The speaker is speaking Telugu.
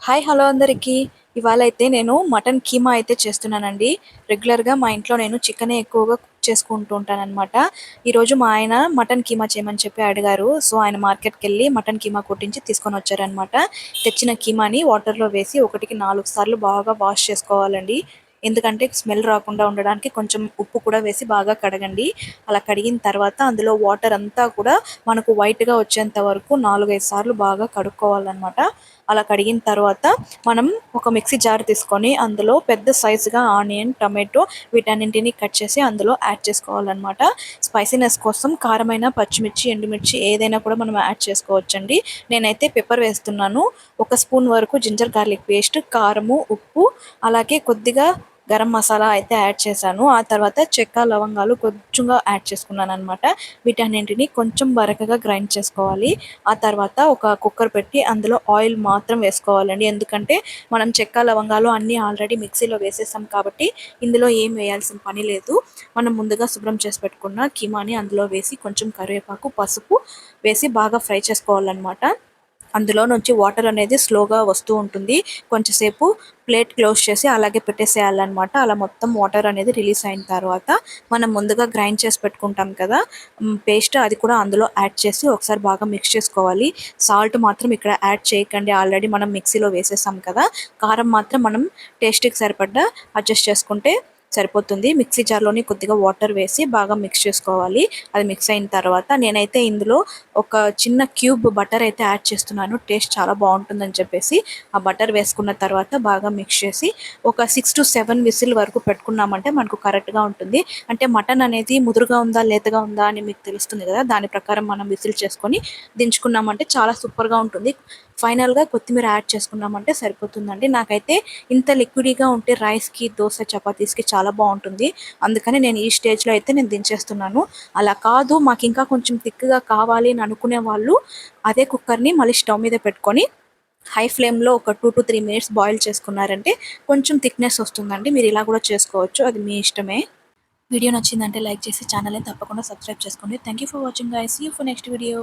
హాయ్ హలో అందరికీ. ఇవాళ అయితే నేను మటన్ కీమా అయితే చేస్తున్నానండి. రెగ్యులర్గా మా ఇంట్లో నేను చికెనే ఎక్కువగా కుక్ చేసుకుంటూ ఉంటానన్నమాట. ఈరోజు మా ఆయన మటన్ కీమా చేయమని చెప్పి అడిగారు. సో ఆయన మార్కెట్కి వెళ్ళి మటన్ కీమా కొట్టించి తీసుకొని వచ్చారనమాట. తెచ్చిన కీమాని వాటర్లో వేసి 1-4 సార్లు బాగా వాష్ చేసుకోవాలండి. ఎందుకంటే స్మెల్ రాకుండా ఉండడానికి కొంచెం ఉప్పు కూడా వేసి బాగా కడగండి. అలా కడిగిన తర్వాత అందులో వాటర్ అంతా కూడా మనకు వైట్గా వచ్చేంత వరకు 4-5 సార్లు బాగా కడుక్కోవాలన్నమాట. అలా కడిగిన తర్వాత మనం ఒక మిక్సీ జార్ తీసుకొని అందులో పెద్ద సైజుగా ఆనియన్, టమాటో వీటన్నింటిని కట్ చేసి అందులో యాడ్ చేసుకోవాలన్నమాట. స్పైసీనెస్ కోసం కారమైన, పచ్చిమిర్చి, ఎండుమిర్చి ఏదైనా కూడా మనం యాడ్ చేసుకోవచ్చండి. నేనైతే పెప్పర్ వేస్తున్నాను. 1 స్పూన్ వరకు జింజర్ గార్లిక్ పేస్ట్, కారము, ఉప్పు, అలాగే కొద్దిగా గరం మసాలా అయితే యాడ్ చేశాను. ఆ తర్వాత చెక్క, లవంగాలు కొంచెంగా యాడ్ చేసుకున్నాను అనమాట. వీటన్నింటిని కొంచెం బరకగా గ్రైండ్ చేసుకోవాలి. ఆ తర్వాత ఒక కుక్కర్ పెట్టి అందులో ఆయిల్ మాత్రం వేసుకోవాలండి. ఎందుకంటే మనం చెక్క, లవంగాలు అన్నీ ఆల్రెడీ మిక్సీలో వేసేసాం కాబట్టి ఇందులో ఏం వేయాల్సిన పని లేదు. మనం ముందుగా శుభ్రం చేసి పెట్టుకున్న కీమాని అందులో వేసి కొంచెం కరివేపాకు, పసుపు వేసి బాగా ఫ్రై చేసుకోవాలన్నమాట. అందులో నుంచి వాటర్ అనేది స్లోగా వస్తూ ఉంటుంది. కొంచెంసేపు ప్లేట్ క్లోజ్ చేసి అలాగే పెట్టేసేయాలన్నమాట. అలా మొత్తం వాటర్ అనేది రిలీజ్ అయిన తర్వాత మనం ముందుగా గ్రైండ్ చేసి పెట్టుకుంటాం కదా పేస్ట్, అది కూడా అందులో యాడ్ చేసి ఒకసారి బాగా మిక్స్ చేసుకోవాలి. సాల్ట్ మాత్రం ఇక్కడ యాడ్ చేయకండి, ఆల్రెడీ మనం మిక్సీలో వేసేసాం కదా. కారం మాత్రం మనం టేస్ట్కి సరిపడ్డా అడ్జస్ట్ చేసుకుంటే సరిపోతుంది. మిక్సీ జార్లోని కొద్దిగా వాటర్ వేసి బాగా మిక్స్ చేసుకోవాలి. అది మిక్స్ అయిన తర్వాత నేనైతే ఇందులో ఒక చిన్న క్యూబ్ బటర్ అయితే యాడ్ చేస్తున్నాను. టేస్ట్ చాలా బాగుంటుందని చెప్పేసి ఆ బటర్ వేసుకున్న తర్వాత బాగా మిక్స్ చేసి ఒక 6-7 విజిల్ వరకు పెట్టుకున్నామంటే మనకు కరెక్ట్గా ఉంటుంది. అంటే మటన్ అనేది ముదురుగా ఉందా లేతగా ఉందా అని మీకు తెలుస్తుంది కదా, దాని ప్రకారం మనం విజిల్ చేసుకొని దించుకున్నామంటే చాలా సూపర్గా ఉంటుంది. ఫైనల్గా కొత్తిమీర యాడ్ చేసుకున్నామంటే సరిపోతుందండి. నాకైతే ఇంత లిక్విడీగా ఉంటే రైస్కి, దోశ, చపాతీస్కి చాలా బాగుంటుంది. అందుకని నేను ఈ స్టేజ్లో అయితే నేను దించేస్తున్నాను. అలా కాదు మాకు ఇంకా కొంచెం థిక్గా కావాలి అని అనుకునే వాళ్ళు అదే కుక్కర్ని మళ్ళీ స్టవ్ మీద పెట్టుకొని హై ఫ్లేమ్లో ఒక 2-3 మినిట్స్ బాయిల్ చేసుకున్నారంటే కొంచెం థిక్నెస్ వస్తుందండి. మీరు ఇలా కూడా చేసుకోవచ్చు, అది మీ ఇష్టమే. వీడియో నచ్చిందంటే లైక్ చేసి ఛానల్ని తప్పకుండా సబ్స్క్రైబ్ చేసుకోండి. Thank you for watching guys. See you for next video.